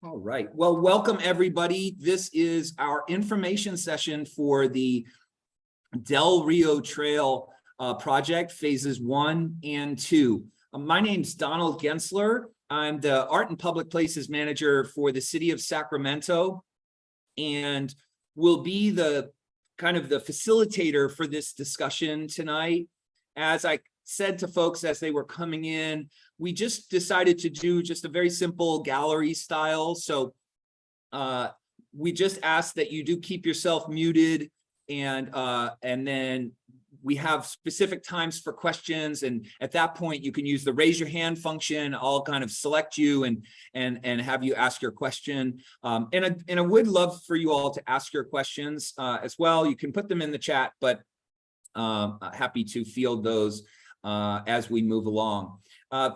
All right. Well, welcome everybody. This is our information session for the Del Rio Trail project, phases 1 and 2. My name's Donald Gensler. I'm the Art and Public Places Manager for the City of Sacramento, and will be the kind of the facilitator for this discussion tonight. As I said to folks as they were coming in, we just decided to do just a very simple gallery style. So we just ask that you do keep yourself muted, and then we have specific times for questions, and at that point you can use the raise your hand function. I'll kind of select you and have you ask your question. And I would love for you all to ask your questions as well. You can put them in the chat, but happy to field those as we move along.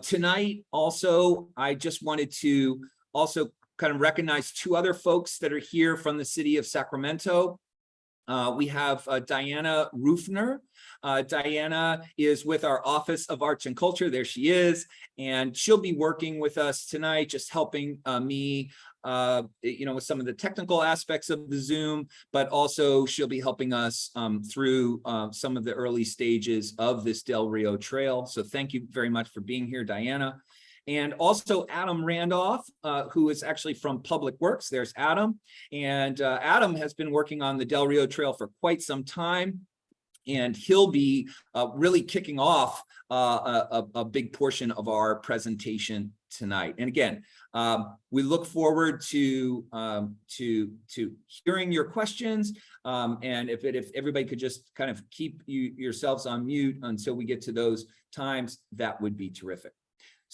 Tonight also, I just wanted to also kind of recognize two other folks that are here from the city of Sacramento. We have Diana Rufner. Diana is with our Office of Arts and Culture. There she is, and she'll be working with us tonight, just helping me with some of the technical aspects of the Zoom, but also she'll be helping us through some of the early stages of this Del Rio Trail. So thank you very much for being here, Diana. And also Adam Randolph, who is actually from Public Works. There's Adam. And Adam has been working on the Del Rio Trail for quite some time, and he'll be really kicking off a big portion of our presentation tonight. And again, we look forward to hearing your questions. And if everybody could just kind of keep yourselves on mute until we get to those times, that would be terrific.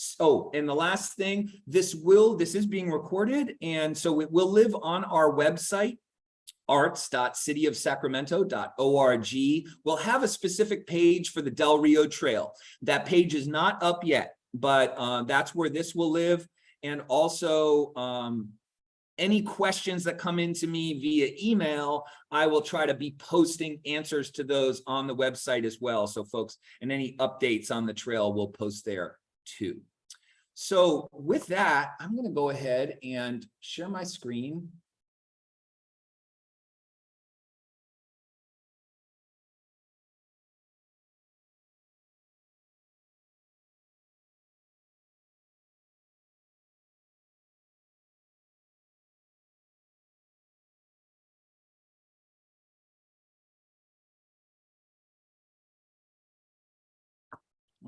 So, and the last thing, this is being recorded, and so it will live on our website, arts.cityofsacramento.org. We'll have a specific page for the Del Rio Trail. That page is not up yet, but that's where this will live. And also, any questions that come into me via email, I will try to be posting answers to those on the website as well. So folks, and any updates on the trail, we'll post there too. So with that, I'm going to go ahead and share my screen.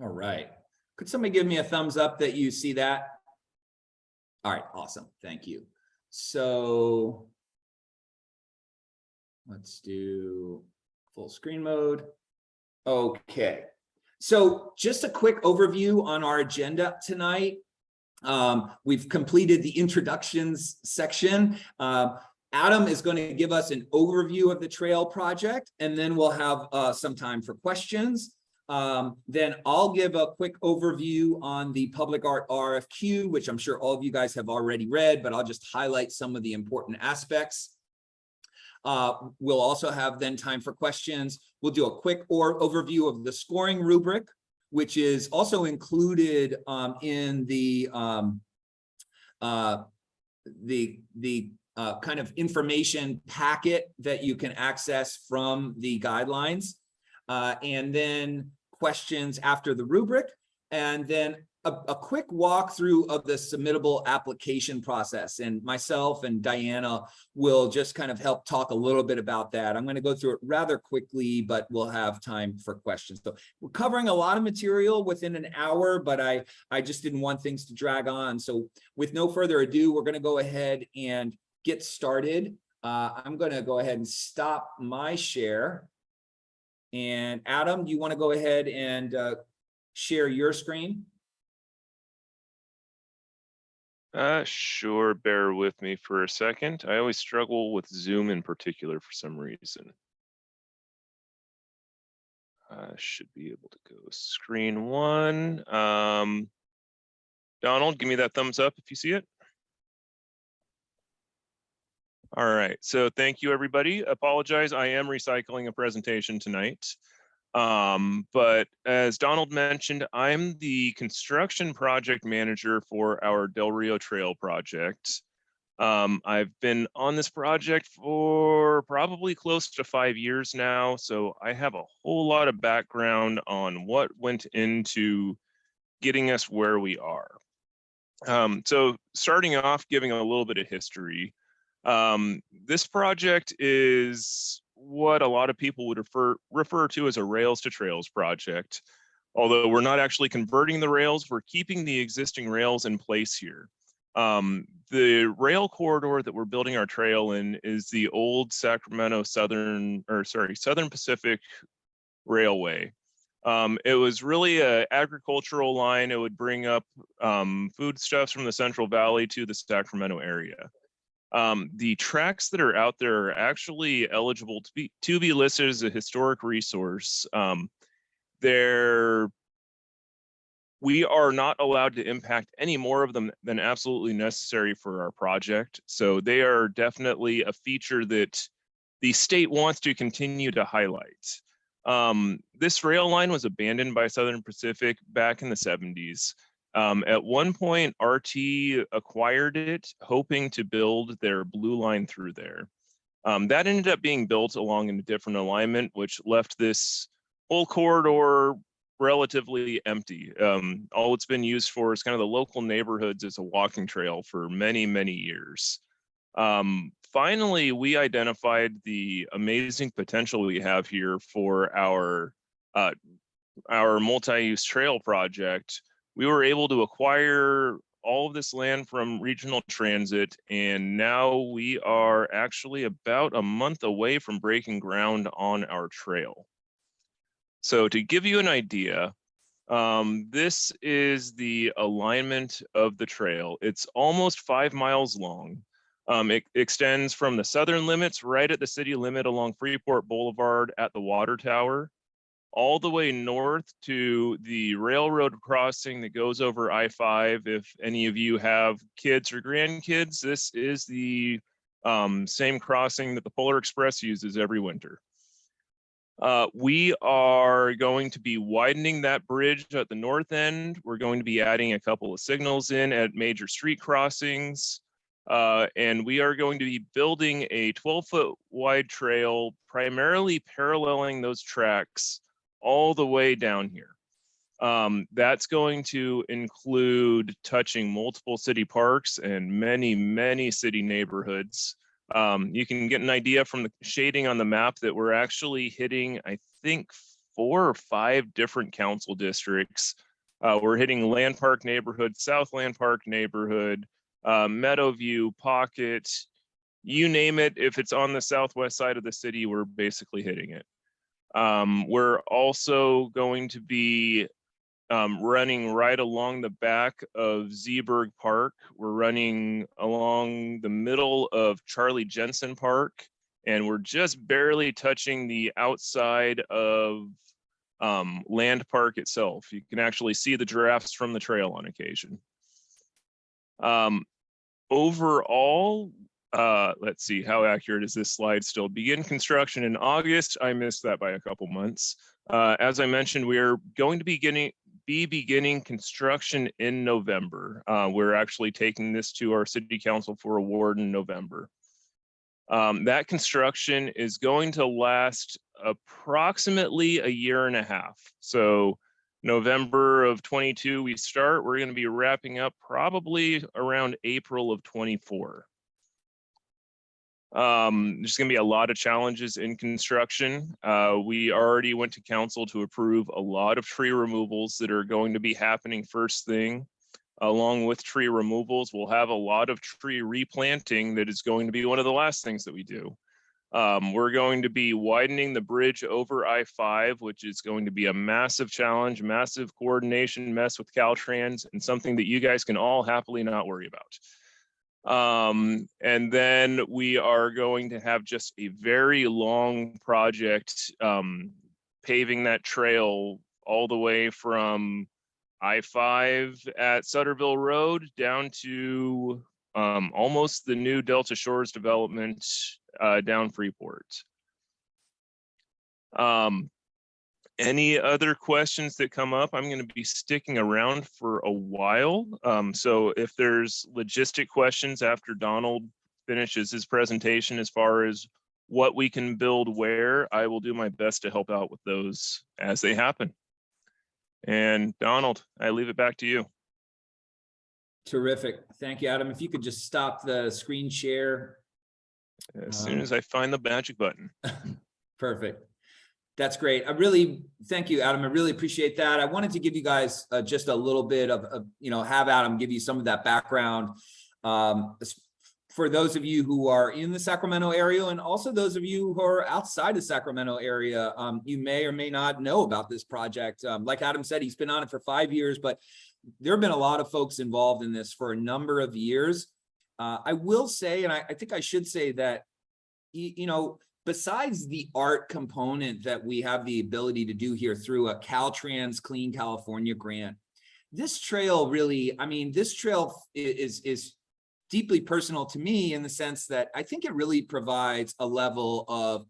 All right. Could somebody give me a thumbs up that you see that? All right, awesome. Thank you. So let's do full screen mode. Okay. So just a quick overview on our agenda tonight. We've completed the introductions section. Adam is going to give us an overview of the trail project, and then we'll have some time for questions. Then I'll give a quick overview on the public art RFQ, which I'm sure all of you guys have already read, but I'll just highlight some of the important aspects. We'll also have then time for questions. We'll do a quick overview of the scoring rubric, which is also included in the kind of information packet that you can access from the guidelines. And then questions after the rubric, and then a quick walkthrough of the submittable application process. And myself and Diana will just kind of help talk a little bit about that. I'm going to go through it rather quickly, but we'll have time for questions. So we're covering a lot of material within an hour, but I just didn't want things to drag on. So with no further ado, we're going to go ahead and get started. I'm going to go ahead and stop my share. And Adam, do you want to go ahead and share your screen? Sure, bear with me for a second. I always struggle with Zoom in particular for some reason. Should be able to go screen one. Donald, give me that thumbs up if you see it. All right, so thank you everybody. Apologize, I am recycling a presentation tonight. But as Donald mentioned, I'm the construction project manager for our Del Rio Trail project. I've been on this project for probably close to 5 years now, so I have a whole lot of background on what went into getting us where we are. So starting off, giving a little bit of history. This project is what a lot of people would refer to as a Rails to Trails project. Although we're not actually converting the rails, we're keeping the existing rails in place here. The rail corridor that we're building our trail in is the old Sacramento Southern Pacific Railway. It was really an agricultural line. It would bring up foodstuffs from the Central Valley to the Sacramento area. The tracks that are out there are actually eligible to be listed as a historic resource. We are not allowed to impact any more of them than absolutely necessary for our project. So they are definitely a feature that the state wants to continue to highlight. This rail line was abandoned by Southern Pacific back in the 70s. At one point, RT acquired it, hoping to build their blue line through there. That ended up being built along in a different alignment, which left this whole corridor relatively empty. All it's been used for is kind of the local neighborhoods as a walking trail for many, many years. Finally, we identified the amazing potential we have here for our multi-use trail project. We were able to acquire all of this land from Regional Transit, and now we are actually about a month away from breaking ground on our trail. So to give you an idea, this is the alignment of the trail. It's almost 5 miles long. It extends from the southern limits right at the city limit along Freeport Boulevard at the water tower, all the way north to the railroad crossing that goes over I-5. If any of you have kids or grandkids, this is the same crossing that the Polar Express uses every winter. We are going to be widening that bridge at the north end. We're going to be adding a couple of signals in at major street crossings. And we are going to be building a 12-foot wide trail, primarily paralleling those tracks all the way down here. That's going to include touching multiple city parks and many, many city neighborhoods. You can get an idea from the shading on the map that we're actually hitting, I think, 4 or 5 different council districts. We're hitting Land Park neighborhood, South Land Park neighborhood, Meadowview, Pocket, you name it. If it's on the southwest side of the city, we're basically hitting it. We're also going to be running right along the back of Zeeburg Park. We're running along the middle of Charlie Jensen Park, and we're just barely touching the outside of Land Park itself. You can actually see the giraffes from the trail on occasion. Overall, let's see, how accurate is this slide still? Begin construction in August. I missed that by a couple months. As I mentioned, we are going to be beginning construction in November. We're actually taking this to our city council for award in November. That construction is going to last approximately a year and a half. So November of 22 we start, we're going to be wrapping up probably around April of 24. There's going to be a lot of challenges in construction. We already went to council to approve a lot of tree removals that are going to be happening first thing. Along with tree removals, we'll have a lot of tree replanting that is going to be one of the last things that we do. We're going to be widening the bridge over I-5, which is going to be a massive challenge, massive coordination mess with Caltrans, and something that you guys can all happily not worry about. And then we are going to have just a very long project paving that trail all the way from I-5 at Sutterville Road down to almost the new Delta Shores development down Freeport. any other questions that come up, I'm going to be sticking around for a while. So if there's logistic questions after Donald finishes his presentation as far as what we can build where, I will do my best to help out with those as they happen. And Donald, I leave it back to you. Terrific. Thank you, Adam. If you could just stop the screen share. As soon as I find the magic button. Perfect. That's great. Thank you, Adam. I really appreciate that. I wanted to give you guys just a little bit of, have Adam give you some of that background. For those of you who are in the Sacramento area, and also those of you who are outside the Sacramento area, you may or may not know about this project. Like Adam said, he's been on it for 5 years, but there have been a lot of folks involved in this for a number of years. I will say, and I think I should say that, besides the art component that we have the ability to do here through a Caltrans Clean California grant, this trail really, this trail is deeply personal to me in the sense that I think it really provides a level of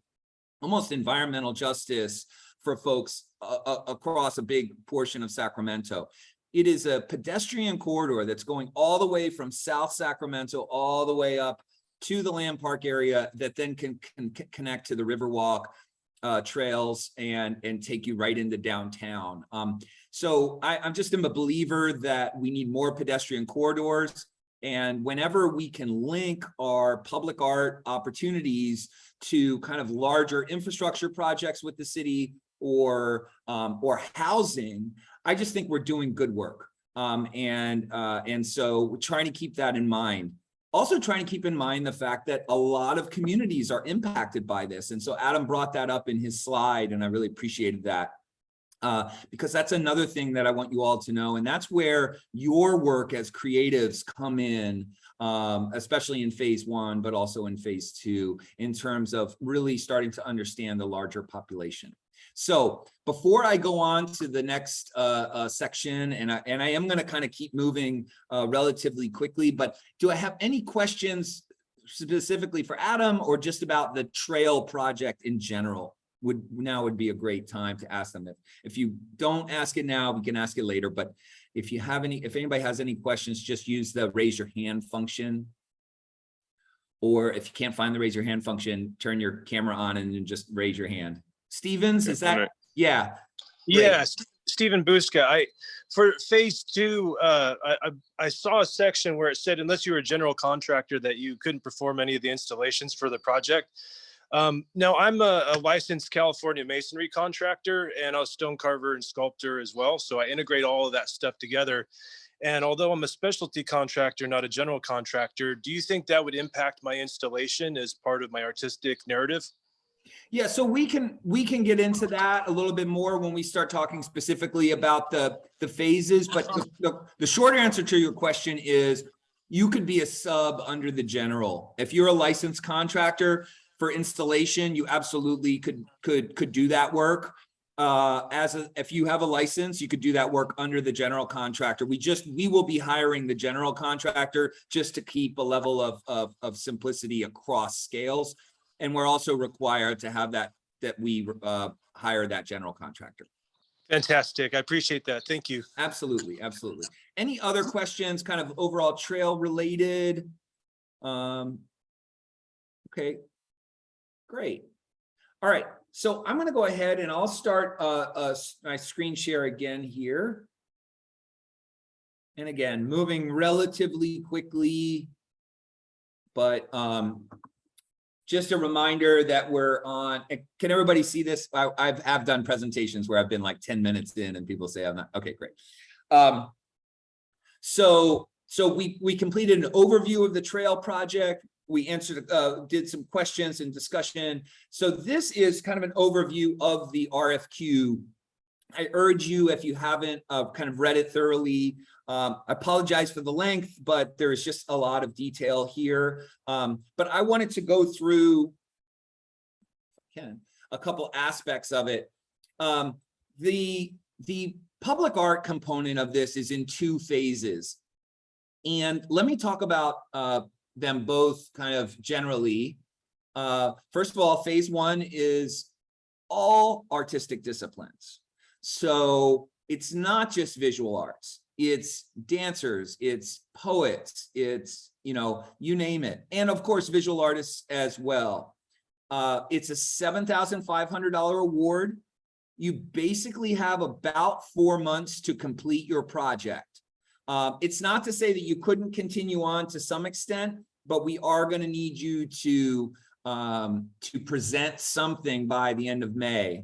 almost environmental justice for folks across a big portion of Sacramento. It is a pedestrian corridor that's going all the way from South Sacramento all the way up to the Land Park area that then can connect to the Riverwalk trails and take you right into downtown. So I'm just a believer that we need more pedestrian corridors. And whenever we can link our public art opportunities to kind of larger infrastructure projects with the city or housing, I just think we're doing good work. And so we're trying to keep that in mind. Also trying to keep in mind the fact that a lot of communities are impacted by this. And so Adam brought that up in his slide, and I really appreciated that. Because that's another thing that I want you all to know. And that's where your work as creatives come in, especially in phase 1, but also in phase 2, in terms of really starting to understand the larger population. So before I go on to the next section, and I am going to kind of keep moving relatively quickly, but do I have any questions specifically for Adam or just about the trail project in general? Would be a great time to ask them. If you don't ask it now, we can ask it later. But if anybody has any questions, just use the raise your hand function. Or if you can't find the raise your hand function, turn your camera on and then just raise your hand. Stevens, is that? Yeah. Yeah, Stephen Buska. For phase 2, I saw a section where it said unless you were a general contractor that you couldn't perform any of the installations for the project. Now I'm a licensed California masonry contractor and a stone carver and sculptor as well. So I integrate all of that stuff together. And although I'm a specialty contractor, not a general contractor, do you think that would impact my installation as part of my artistic narrative? Yeah, so we can get into that a little bit more when we start talking specifically about the phases. But the short answer to your question is you could be a sub under the general. If you're a licensed contractor for installation, you absolutely could do that work. If you have a license, you could do that work under the general contractor. We will be hiring the general contractor just to keep a level of simplicity across scales. And we're also required to have that we hire that general contractor. Fantastic. I appreciate that. Thank you. Absolutely. Absolutely. Any other questions kind of overall trail related? Okay, great. All right. So I'm going to go ahead and I'll start my screen share again here. And again, moving relatively quickly, but just a reminder that we're on. Can everybody see this? I've done presentations where I've been like 10 minutes in and people say I'm not. Okay, great. So we completed an overview of the trail project. We answered, did some questions and discussion. So this is kind of an overview of the RFQ. I urge you, if you haven't kind of read it thoroughly, I apologize for the length, but there is just a lot of detail here. But I wanted to go through a couple aspects of it. The public art component of this is in 2 phases. And let me talk about them both kind of generally. First of all, phase 1 is all artistic disciplines. So it's not just visual arts, it's dancers, it's poets, it's, you know, you name it. And of course, visual artists as well. It's a $7,500 award. You basically have about 4 months to complete your project. It's not to say that you couldn't continue on to some extent, but we are going to need you to present something by the end of May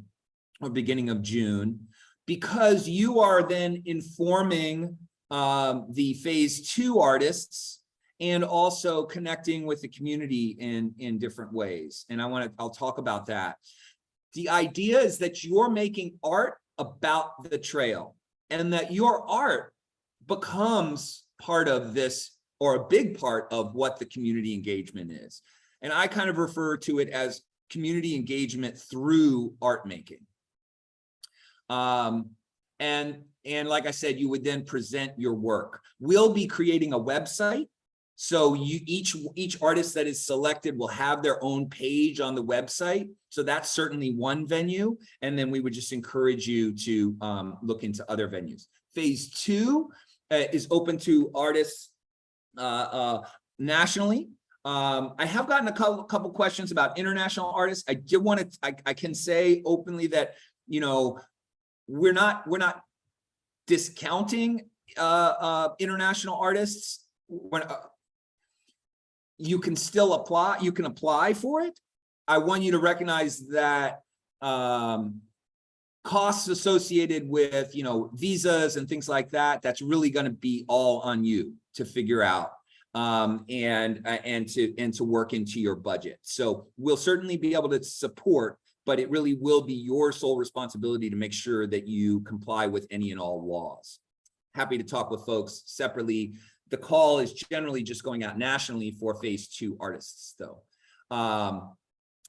or beginning of June, because you are then informing the phase 2 artists and also connecting with the community in different ways. And I'll talk about that. The idea is that you're making art about the trail, and that your art becomes part of this, or a big part of what the community engagement is. And I kind of refer to it as community engagement through art making. And like I said, you would then present your work. We'll be creating a website. So each artist that is selected will have their own page on the website. So that's certainly one venue. And then we would just encourage you to look into other venues. Phase 2 is open to artists nationally. I have gotten a couple questions about international artists. I did want to, I can say openly that, you know, we're not discounting international artists. You can still apply, you can apply for it. I want you to recognize that costs associated with, you know, visas and things like that, that's really going to be all on you to figure out and to work into your budget. So we'll certainly be able to support, but it really will be your sole responsibility to make sure that you comply with any and all laws. Happy to talk with folks separately. The call is generally just going out nationally for phase 2 artists, though.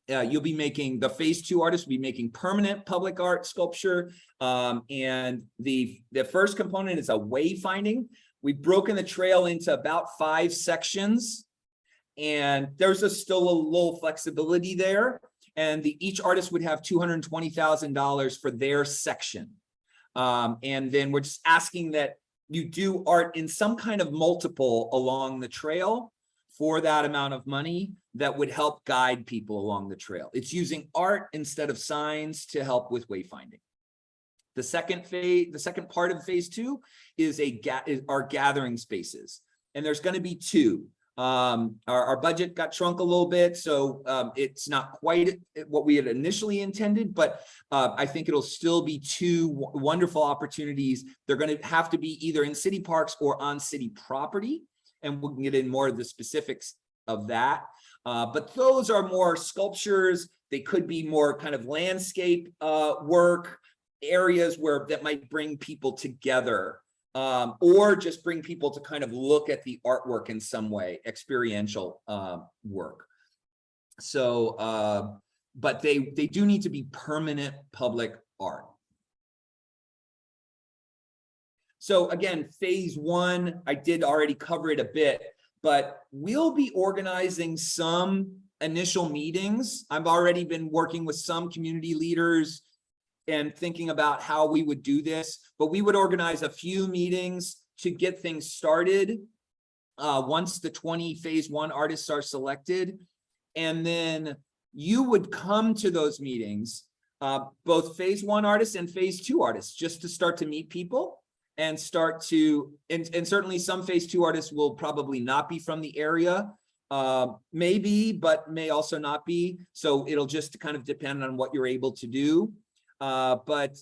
You'll be making, the phase 2 artists will be making permanent public art sculpture. And the first component is a wayfinding. We've broken the trail into about 5 sections, and there's still a little flexibility there. And each artist would have $220,000 for their section. And then we're just asking that you do art in some kind of multiple along the trail for that amount of money that would help guide people along the trail. It's using art instead of signs to help with wayfinding. The second part of phase 2 is our gathering spaces. And there's going to be 2. Our budget got shrunk a little bit, so it's not quite what we had initially intended, but I think it'll still be 2 wonderful opportunities. They're going to have to be either in city parks or on city property, and we'll get in more of the specifics of that. But those are more sculptures. They could be more kind of landscape work, areas that might bring people together. Or just bring people to kind of look at the artwork in some way, experiential work. So, but they do need to be permanent public art. So again, phase 1, I did already cover it a bit, but we'll be organizing some initial meetings. I've already been working with some community leaders and thinking about how we would do this, but we would organize a few meetings to get things started once the 20 phase 1 artists are selected. And then you would come to those meetings, both phase 1 artists and phase 2 artists, just to start to meet people and start to, and certainly some phase 2 artists will probably not be from the area, maybe, but may also not be. So it'll just kind of depend on what you're able to do. But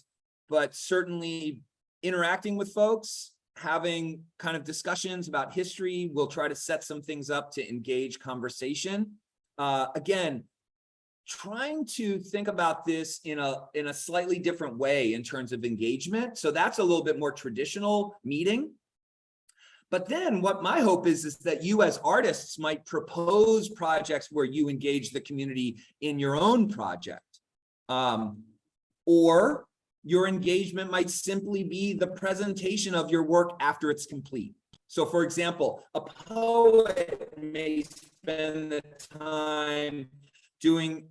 certainly interacting with folks, having kind of discussions about history, we'll try to set some things up to engage conversation. Again, trying to think about this in a slightly different way in terms of engagement. So that's a little bit more traditional meeting. But then what my hope is that you as artists might propose projects where you engage the community in your own project. Or your engagement might simply be the presentation of your work after it's complete. So for example, a poet may spend the time doing,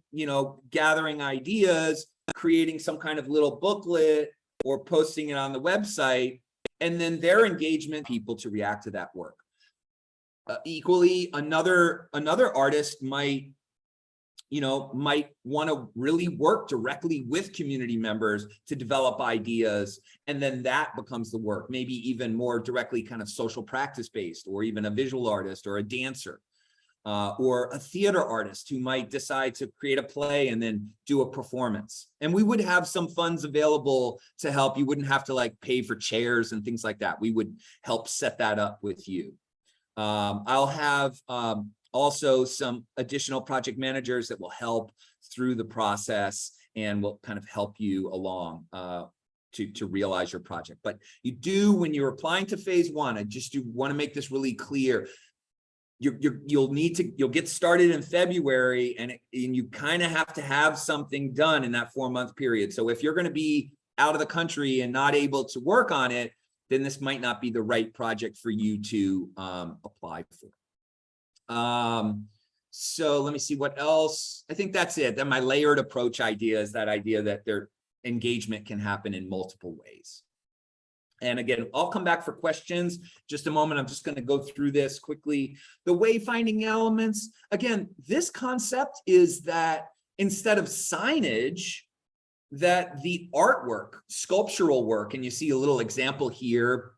gathering ideas, creating some kind of little booklet or posting it on the website, and then their engagement people to react to that work. Equally, another artist might want to really work directly with community members to develop ideas, and then that becomes the work, maybe even more directly kind of social practice based, or even a visual artist or a dancer, or a theater artist who might decide to create a play and then do a performance. And we would have some funds available to help. You wouldn't have to like pay for chairs and things like that. We would help set that up with you. I'll have also some additional project managers that will help through the process and will kind of help you along to realize your project. But you do, when you're applying to phase one, I just do want to make this really clear. You'll get started in February, and you kind of have to have something done in that 4-month period. So if you're going to be out of the country and not able to work on it, then this might not be the right project for you to apply for. So let me see what else. I think that's it. Then my layered approach idea is that idea that their engagement can happen in multiple ways. And again, I'll come back for questions just a moment. I'm just going to go through this quickly. The wayfinding elements, again, this concept is that instead of signage, that the artwork, sculptural work, and you see a little example here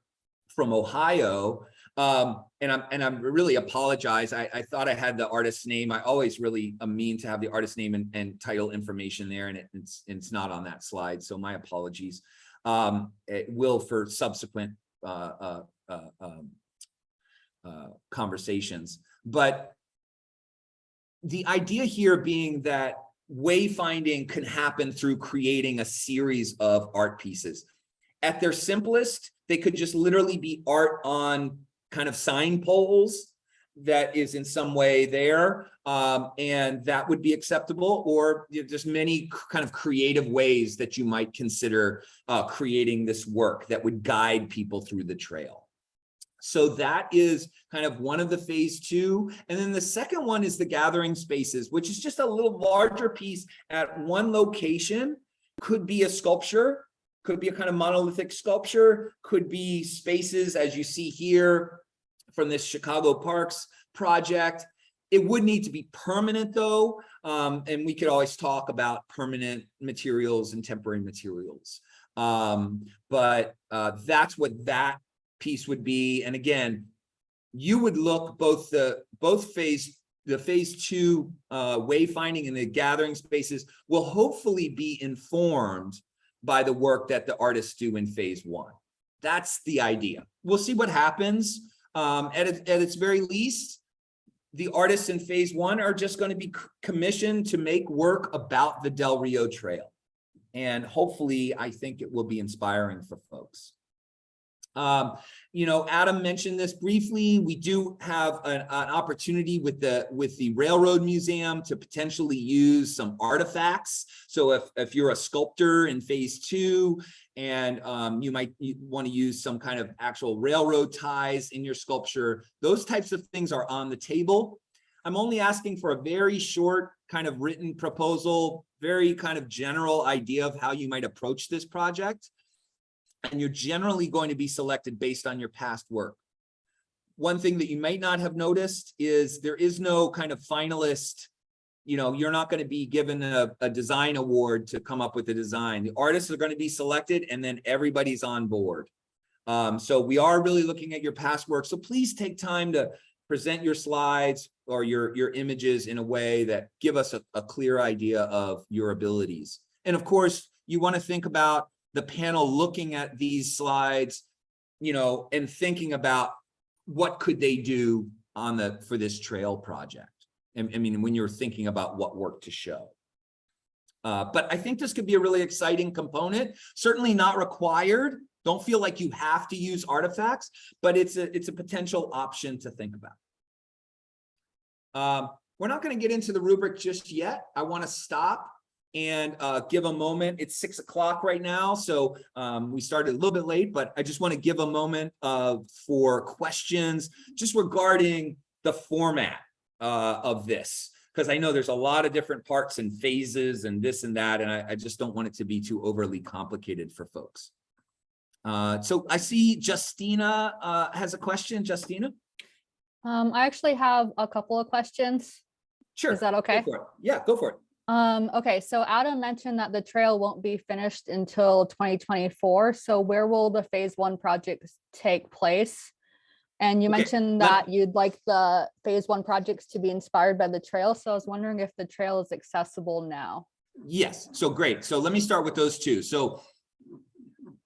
from Ohio, and I really apologize. I thought I had the artist's name. I always really mean to have the artist name and title information there, and it's not on that slide, so my apologies. It will for subsequent conversations. But the idea here being that wayfinding can happen through creating a series of art pieces. At their simplest, they could just literally be art on kind of sign poles that is in some way there, and that would be acceptable, or just many kind of creative ways that you might consider creating this work that would guide people through the trail. So that is kind of one of the phase two. And then the second one is the gathering spaces, which is just a little larger piece at one location. Could be a sculpture, could be a kind of monolithic sculpture, could be spaces as you see here from this Chicago Parks project. It would need to be permanent though. And we could always talk about permanent materials and temporary materials. But that's what that piece would be. And again, you would look the phase two wayfinding and the gathering spaces will hopefully be informed by the work that the artists do in phase one. That's the idea. We'll see what happens. At its very least, the artists in phase one are just going to be commissioned to make work about the Del Rio Trail. And hopefully, I think it will be inspiring for folks. Adam mentioned this briefly. We do have an opportunity with the Railroad Museum to potentially use some artifacts. So if you're a sculptor in phase two and you might want to use some kind of actual railroad ties in your sculpture, those types of things are on the table. I'm only asking for a very short kind of written proposal, very kind of general idea of how you might approach this project. And you're generally going to be selected based on your past work. One thing that you might not have noticed is there is no kind of finalist. You're not going to be given a design award to come up with a design. The artists are going to be selected and then everybody's on board. So we are really looking at your past work. So please take time to present your slides or your images in a way that give us a clear idea of your abilities. And of course, you want to think about the panel looking at these slides, and thinking about what could they do for this trail project. I mean, when you're thinking about what work to show. But I think this could be a really exciting component, certainly not required. Don't feel like you have to use artifacts, but it's a potential option to think about. We're not going to get into the rubric just yet. I want to stop and give a moment. It's 6 o'clock right now, so we started a little bit late, but I just want to give a moment for questions just regarding the format of this, because I know there's a lot of different parts and phases and this and that, and I just don't want it to be too overly complicated for folks. So I see Justina has a question. Justina? I actually have a couple of questions. Sure. Is that Go okay? for it. Yeah, go for it. Okay, so Adam mentioned that the trail won't be finished until 2024. So where will the phase one projects take place? And you Okay, mentioned let- that you'd like the phase one projects to be inspired by the trail. So I was wondering if the trail is accessible now. Yes, so great. So let me start with those two. So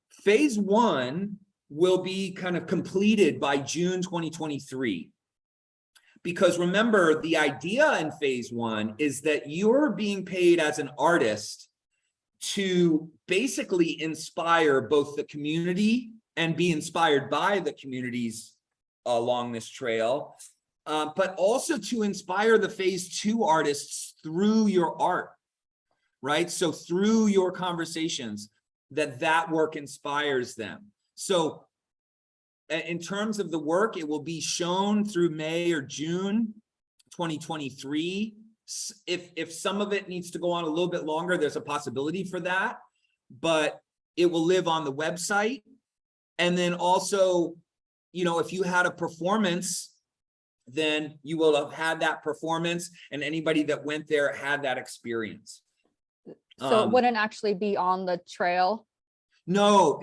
phase one will be kind of completed by June 2023. Because remember, the idea in phase one is that you're being paid as an artist to basically inspire both the community and be inspired by the communities along this trail, but also to inspire the phase two artists through your art, right? So through your conversations, that work inspires them. So in terms of the work, it will be shown through May or June 2023. If some of it needs to go on a little bit longer, there's a possibility for that, but it will live on the website. And then also, you know, if you had a performance, then you will have had that performance, and anybody that went there had that experience. So it wouldn't actually be on the trail. No,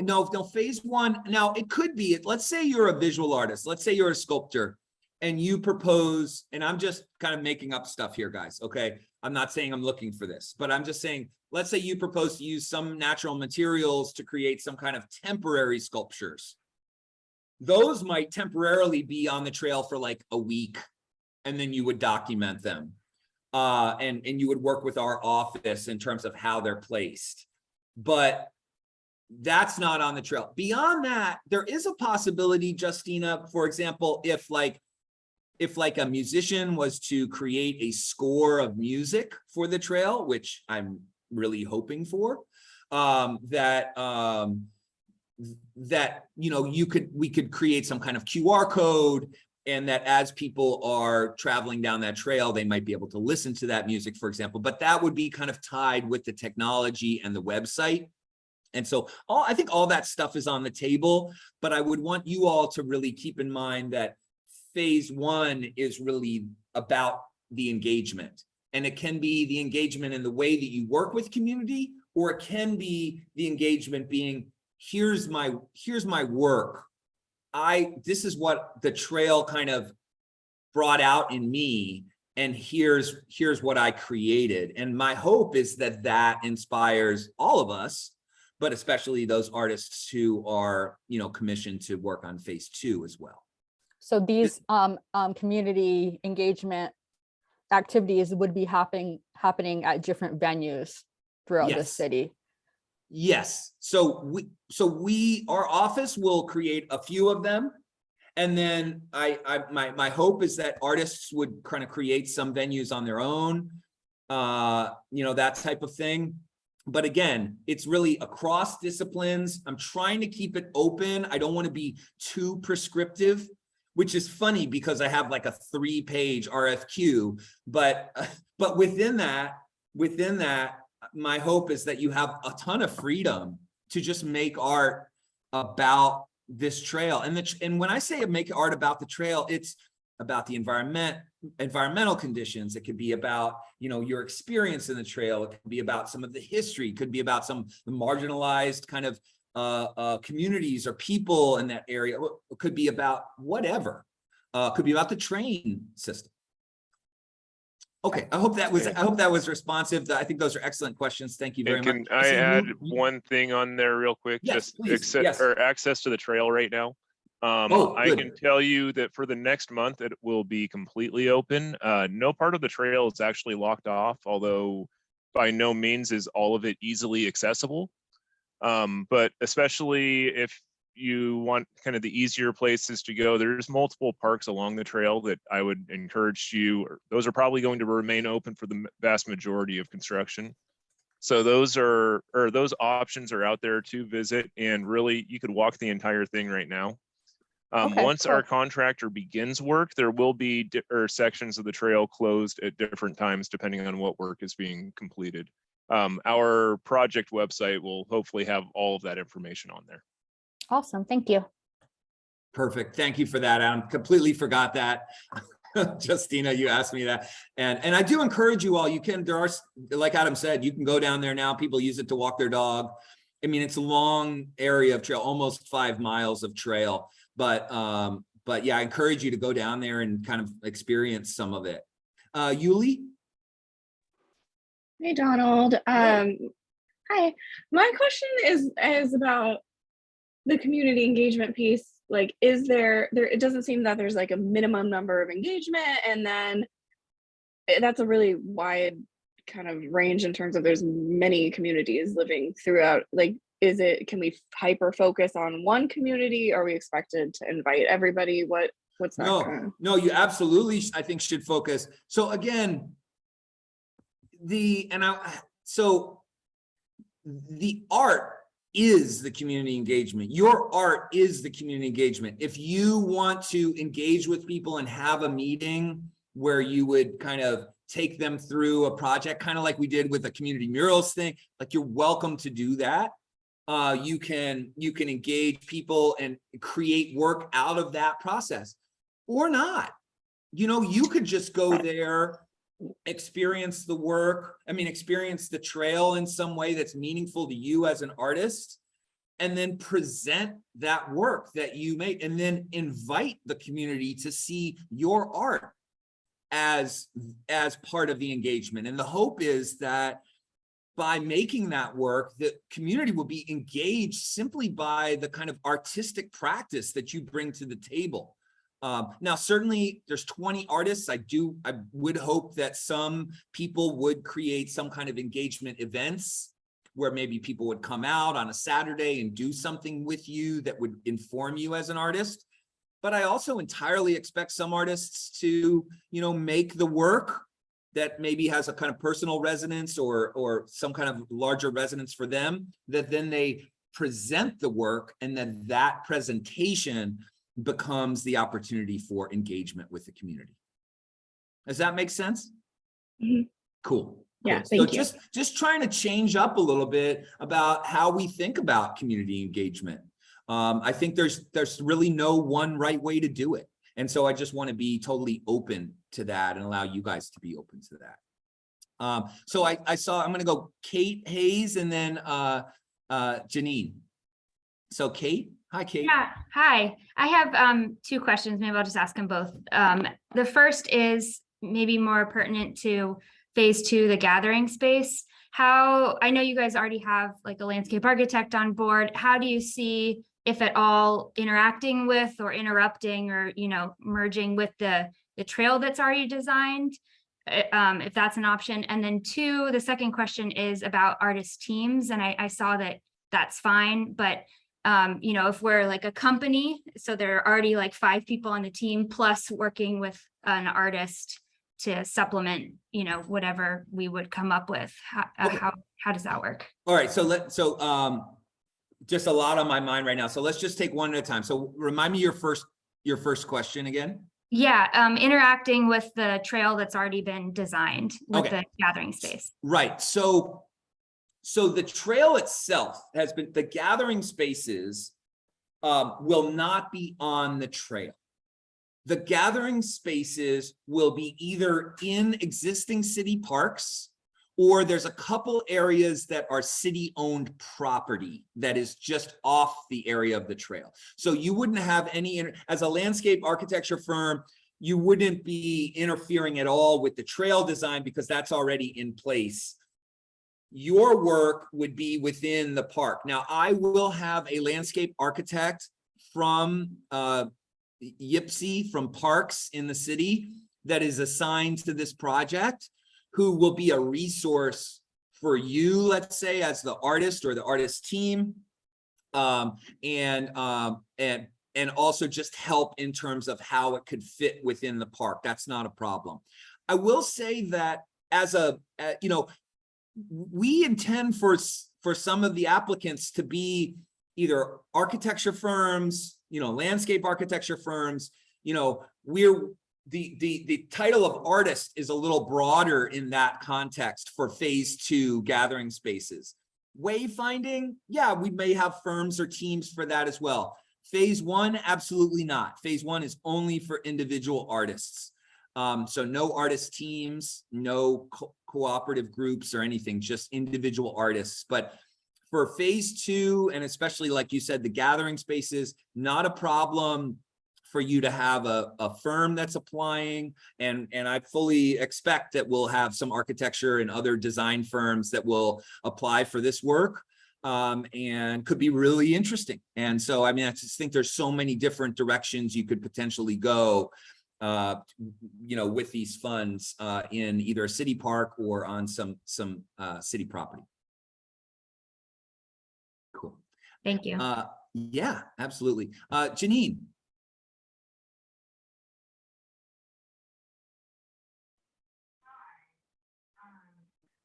phase one. Now it could be, let's say you're a visual artist, let's say you're a sculptor and you propose, and I'm just kind of making up stuff here, guys. Okay. I'm not saying I'm looking for this, but I'm just saying, let's say you propose to use some natural materials to create some kind of temporary sculptures. Those might temporarily be on the trail for like a week, and then you would document them. And you would work with our office in terms of how they're placed. But that's not on the trail. Beyond that, there is a possibility, Justina, for example, if like a musician was to create a score of music for the trail, which I'm really hoping for, that you know, we could create some kind of QR code, and that as people are traveling down that trail, they might be able to listen to that music, for example. But that would be kind of tied with the technology and the website. And so I think all that stuff is on the table, but I would want you all to really keep in mind that phase one is really about the engagement. And it can be the engagement in the way that you work with community, or it can be the engagement being, here's my work. This is what the trail kind of brought out in me, and here's what I created. And my hope is that inspires all of us, but especially those artists who are, you know, commissioned to work on phase two as well. So these community engagement activities would be happening at different venues throughout the Yes. city. Yes. So our office will create a few of them. And then my hope is that artists would kind of create some venues on their own, you know, that type of thing. But again, it's really across disciplines. I'm trying to keep it open. I don't want to be too prescriptive, which is funny because I have like a 3-page RFQ, but within that, my hope is that you have a ton of freedom to just make art about this trail. And when I say make art about the trail, it's about the environmental conditions. It could be about, you know, your experience in the trail. It could be about some of the history. It could be about some marginalized kind of communities or people in that area. It could be about whatever. It could be about the train system. Okay, I hope that was responsive. I think those are excellent questions. Thank you very And much. can I add one thing on there real quick? Yes, Just please. Yes. or access to the trail right now. I good. can tell you that for the next month, it will be completely open. No part of the trail is actually locked off, although by no means is all of it easily accessible. But especially if you want kind of the easier places to go, there's multiple parks along the trail that I would encourage you, those are probably going to remain open for the vast majority of construction. So those options are out there to visit, and really you could walk the entire thing right now. Okay, Once cool. our contractor begins work, there will be sections of the trail closed at different times depending on what work is being completed. Our project website will hopefully have all of that information on there. Awesome. Thank you. Perfect. Thank you for that, Adam. Completely forgot that. Justina, you asked me that. And I do encourage you all, you can, there are, like Adam said, you can go down there now. People use it to walk their dog. I mean, it's a long area of trail, almost 5 miles of trail. But yeah, I encourage you to go down there and kind of experience some of it. Yuli? Hey, Donald. Hi. My question is about the community engagement piece. Like, is there, it doesn't seem that there's like a minimum number of engagement, and then that's a really wide kind of range in terms of there's many communities living throughout. Like, can we hyper focus on one community? Are we expected to invite everybody? What's that? No, you absolutely, I think, should focus. So again, the art is the community engagement. Your art is the community engagement. If you want to engage with people and have a meeting where you would kind of take them through a project, kind of like we did with the community murals thing, like, you're welcome to do that. You can engage people and create work out of that process, or not. You know, you could just go there, experience the work, experience the trail in some way that's meaningful to you as an artist, and then present that work that you made, and then invite the community to see your art as part of the engagement. And the hope is that by making that work, the community will be engaged simply by the kind of artistic practice that you bring to the table. Now, certainly there's 20 artists. I would hope that some people would create some kind of engagement events where maybe people would come out on a Saturday and do something with you that would inform you as an artist. But I also entirely expect some artists to, make the work that maybe has a kind of personal resonance or some kind of larger resonance for them, that then they present the work, and then that presentation becomes the opportunity for engagement with the community. Does that make sense? Mm-hmm. Cool. Yeah, So just trying to change up a little bit about how we think about community engagement. I think there's really no one right way to do it. And so I just want to be totally open to that and allow you guys to be open to that. So I'm going to go Kate Hayes and then Janine. So Kate. Hi, Kate. Yeah, hi. I have 2 questions. Maybe I'll just ask them both. The first is maybe more pertinent to phase 2, the gathering space. I know you guys already have like a landscape architect on board. How do you see, if at all, interacting with or interrupting or, merging with the trail that's already designed, if that's an option? And then 2, the second question is about artist teams. And I saw that that's fine, but if we're like a company, so there are already like 5 people on the team, plus working with an artist to supplement, whatever we would come up with. How does that work? All right, so just a lot on my mind right now. So let's just take one at a time. So remind me your first question again. Yeah, interacting with the trail that's already been designed with the gathering space. Right. So the trail itself has been, the gathering spaces will not be on the trail. The gathering spaces will be either in existing city parks, or there's a couple areas that are city-owned property that is just off the area of the trail. So you wouldn't have any, as a landscape architecture firm, you wouldn't be interfering at all with the trail design because that's already in place. Your work would be within the park. Now, I will have a landscape architect from YPCE, from Parks in the city, that is assigned to this project, who will be a resource for you, let's say, as the artist or the artist team, and also just help in terms of how it could fit within the park. That's not a problem. I will say that as we intend for some of the applicants to be either architecture firms, landscape architecture firms. The title of artist is a little broader in that context for phase 2 gathering spaces. Wayfinding, yeah, we may have firms or teams for that as well. Phase one, absolutely not. Phase one is only for individual artists. So no artist teams, no cooperative groups or anything, just individual artists. But for phase two, and especially like you said, the gathering spaces, not a problem for you to have a firm that's applying. And I fully expect that we'll have some architecture and other design firms that will apply for this work. And could be really interesting. And so, I mean, I just think there's so many different directions you could potentially go, you know, with these funds in either a city park or on some city property. Cool. Thank you. Yeah, absolutely. Janine.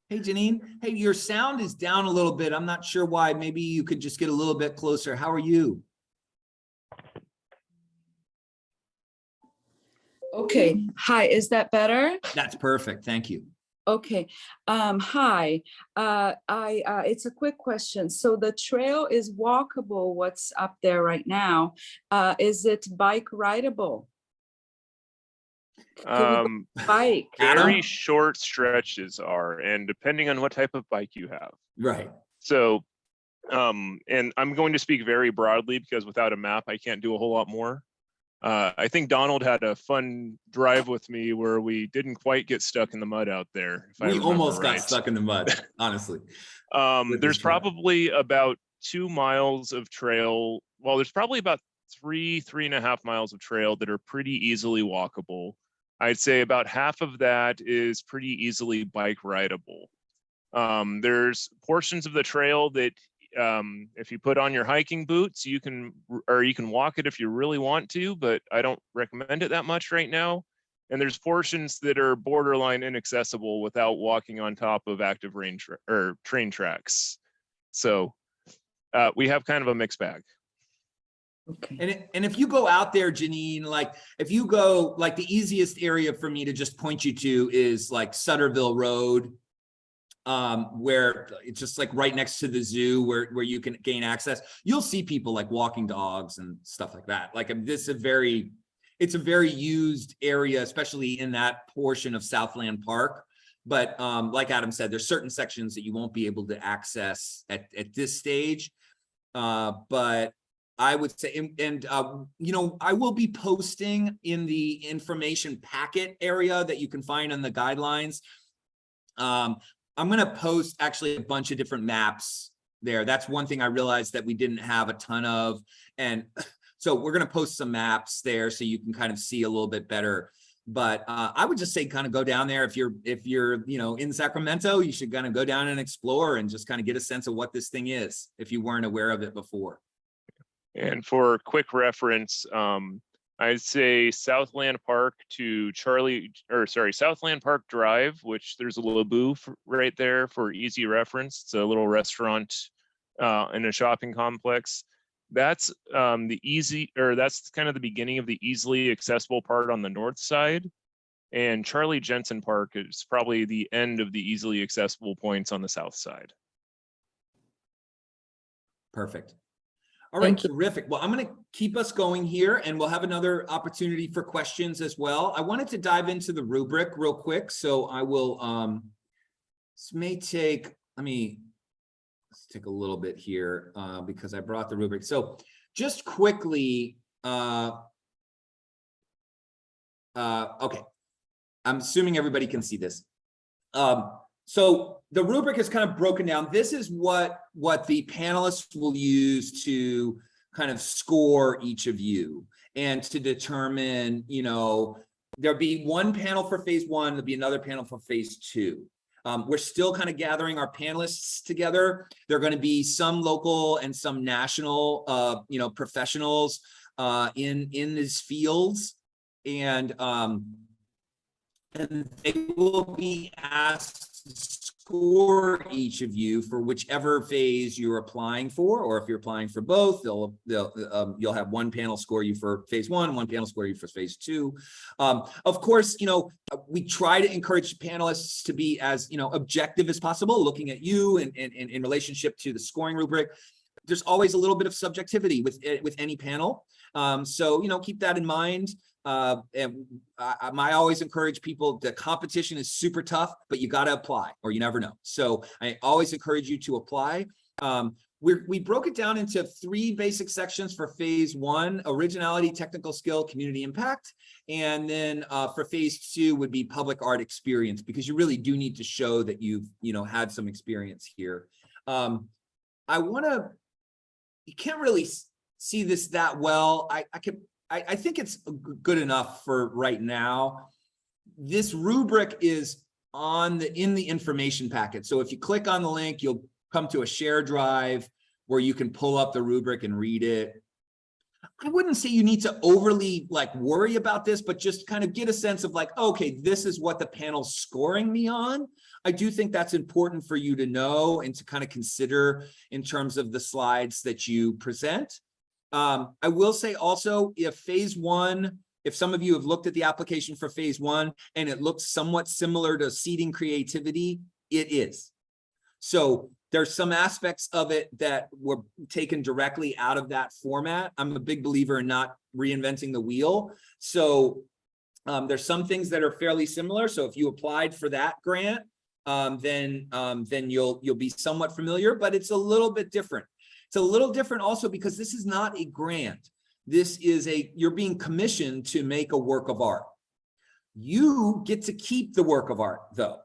Hey, Janine. Hey, your sound is down a little bit. I'm not sure why. Maybe you could just get a little bit closer. How are you? Okay, hi, is that better? That's perfect. Thank you. Okay, hi, it's a quick question. So the trail is walkable, what's up there right now? Is it bike rideable? Bike? Adam? Very short stretches are, and depending on what type of bike you have. Right. So, and I'm going to speak very broadly because without a map, I can't do a whole lot more. I think Donald had a fun drive with me where we didn't quite get stuck in the mud out there. If I We remember almost right. got stuck in the mud, honestly. There's the trail. probably about 2 miles of trail. Well, there's probably about 3.5 miles of trail that are pretty easily walkable. I'd say about half of that is pretty easily bike rideable. There's portions of the trail that if you put on your hiking boots, you can walk it if you really want to, but I don't recommend it that much right now. And there's portions that are borderline inaccessible without walking on top of active train tracks. So we have kind of a mixed bag. Okay. And if you go out there, Janine, like if you go, like the easiest area for me to just point you to is like Sutterville Road, where it's just like right next to the zoo where you can gain access. You'll see people like walking dogs and stuff like that. Like it's a very used area, especially in that portion of Southland Park. But like Adam said, there's certain sections that you won't be able to access at this stage. But I would say, you know, I will be posting in the information packet area that you can find on the guidelines. I'm going to post actually a bunch of different maps there. That's one thing I realized that we didn't have a ton of. And so we're going to post some maps there so you can kind of see a little bit better. But I would just say kind of go down there. If you're, you know, in Sacramento, you should kind of go down and explore and just kind of get a sense of what this thing is if you weren't aware of it before. And for quick reference, I'd say Southland Park to Southland Park Drive, which there's a LeBou right there for easy reference. It's a little restaurant in a shopping complex. That's that's kind of the beginning of the easily accessible part on the north side. And Charlie Jensen Park is probably the end of the easily accessible points on the south side. Perfect. All right, Thank you. terrific. Well, I'm going to keep us going here and we'll have another opportunity for questions as well. I wanted to dive into the rubric real quick. So I will, this may take, let's take a little bit here because I brought the rubric. So just quickly, okay. I'm assuming everybody can see this. So the rubric is kind of broken down. This is what the panelists will use to kind of score each of you and to determine, you know, there'll be one panel for phase one, there'll be another panel for phase two. We're still kind of gathering our panelists together. There are going to be some local and some national, you know, professionals in these fields, and they will be asked score each of you for whichever phase you're applying for, or if you're applying for both, you'll have one panel score you for phase one panel score you for phase two. Of course, we try to encourage panelists to be as objective as possible, looking at you and in relationship to the scoring rubric. There's always a little bit of subjectivity with any panel, so keep that in mind. And I always encourage people, the competition is super tough, but you got to apply or you never know. So I always encourage you to apply. We broke it down into 3 basic sections for phase 1: originality, technical skill, community impact. And then for phase 2 would be public art experience, because you really do need to show that you've had some experience here. You can't really see this that well. I think it's good enough for right now. This rubric is in the information packet. So if you click on the link, you'll come to a share drive where you can pull up the rubric and read it. I wouldn't say you need to overly worry about this, but just kind of get a sense of okay, this is what the panel's scoring me on. I do think that's important for you to know and to kind of consider in terms of the slides that you present. I will say also, if phase 1, if some of you have looked at the application for phase 1 and it looks somewhat similar to seeding creativity, it is. So there's some aspects of it that were taken directly out of that format. I'm a big believer in not reinventing the wheel. So there's some things that are fairly similar. So if you applied for that grant, then you'll be somewhat familiar, but it's a little bit different. It's a little different also because this is not a grant. This is you're being commissioned to make a work of art. You get to keep the work of art though.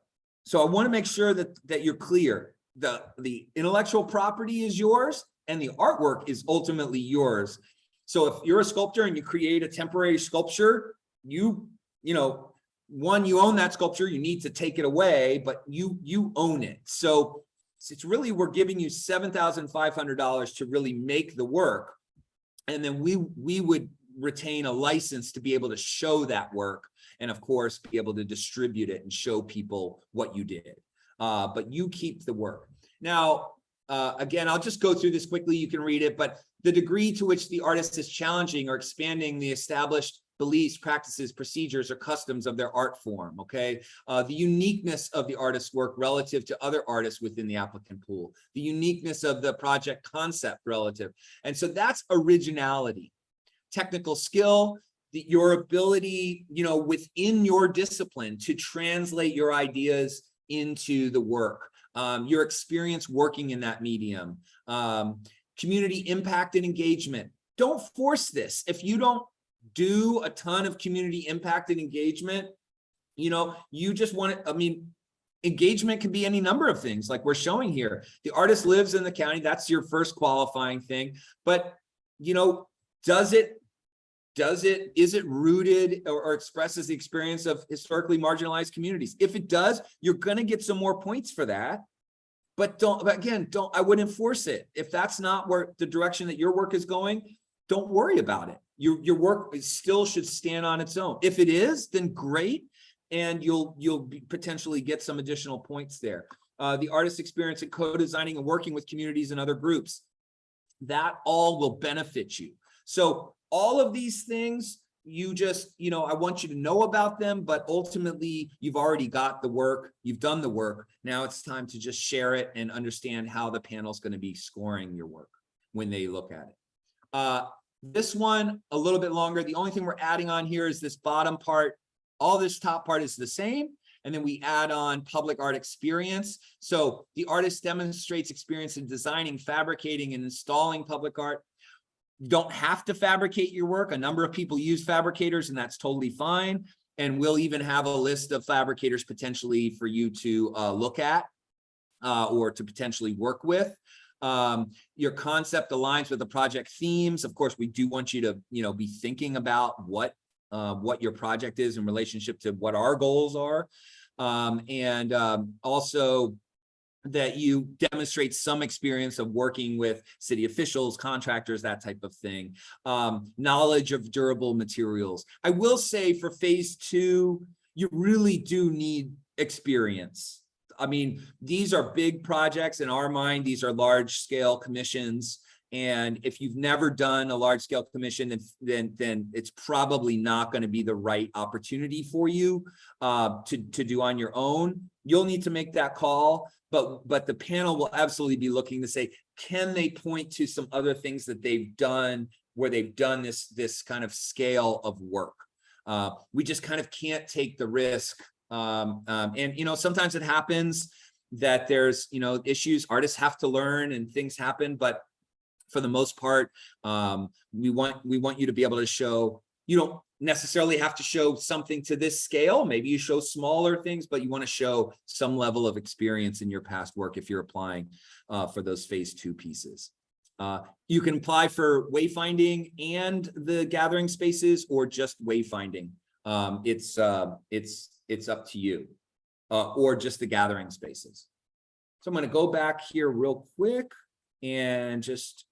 So I want to make sure that you're clear. The intellectual property is yours and the artwork is ultimately yours. So if you're a sculptor and you create a temporary sculpture, you own that sculpture, you need to take it away, but you own it. So it's really, we're giving you $7,500 to really make the work. And then we would retain a license to be able to show that work. And of course, be able to distribute it and show people what you did. But you keep the work. Now, again, I'll just go through this quickly. You can read it, but the degree to which the artist is challenging or expanding the established beliefs, practices, procedures, or customs of their art form, okay? The uniqueness of the artist's work relative to other artists within the applicant pool, the uniqueness of the project concept relative. And so that's originality. Technical skill, your ability, within your discipline to translate your ideas into the work, your experience working in that medium, community impact and engagement. Don't force this. If you don't do a ton of community impact and engagement, you just want it. Engagement can be any number of things like we're showing here. The artist lives in the county. That's your first qualifying thing. But, is it rooted or expresses the experience of historically marginalized communities? If it does, you're going to get some more points for that. But I wouldn't force it. If that's not where the direction that your work is going, don't worry about it. Your work still should stand on its own. If it is, then great, and you'll potentially get some additional points there. The artist's experience in co-designing and working with communities and other groups, that all will benefit you. So all of these things, I want you to know about them, but ultimately you've already got the work, you've done the work. Now it's time to just share it and understand how the panel's going to be scoring your work when they look at it. This one, a little bit longer. The only thing we're adding on here is this bottom part. All this top part is the same. And then we add on public art experience. So the artist demonstrates experience in designing, fabricating, and installing public art. You don't have to fabricate your work. A number of people use fabricators, and that's totally fine. And we'll even have a list of fabricators potentially for you to look at or to potentially work with. Your concept aligns with the project themes. Of course, we do want you to, be thinking about what your project is in relationship to what our goals are. And also that you demonstrate some experience of working with city officials, contractors, that type of thing. Knowledge of durable materials. I will say for phase 2, you really do need experience. I mean, these are big projects in our mind. These are large scale commissions. And if you've never done a large scale commission, then it's probably not going to be the right opportunity for you to do on your own. You'll need to make that call, but the panel will absolutely be looking to say, can they point to some other things that they've done where they've done this kind of scale of work? We just kind of can't take the risk. And, you know, sometimes it happens that there's, you know, issues, artists have to learn and things happen, but for the most part, we want you to be able to show, you don't necessarily have to show something to this scale. Maybe you show smaller things, but you want to show some level of experience in your past work if you're applying for those phase 2 pieces. You can apply for wayfinding and the gathering spaces, or just wayfinding. It's up to you, or just the gathering spaces. So I'm going to go back here real quick and just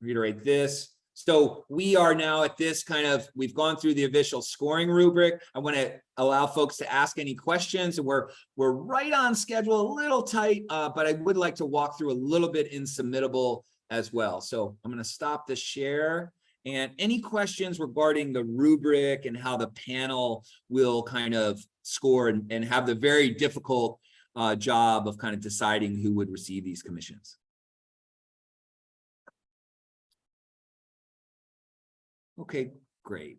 reiterate this. So we are now at this kind of, we've gone through the official scoring rubric. I want to allow folks to ask any questions, and we're right on schedule, a little tight, but I would like to walk through a little bit in Submittable as well. So I'm going to stop the share, and any questions regarding the rubric and how the panel will kind of score and have the very difficult job of kind of deciding who would receive these commissions. Okay, great.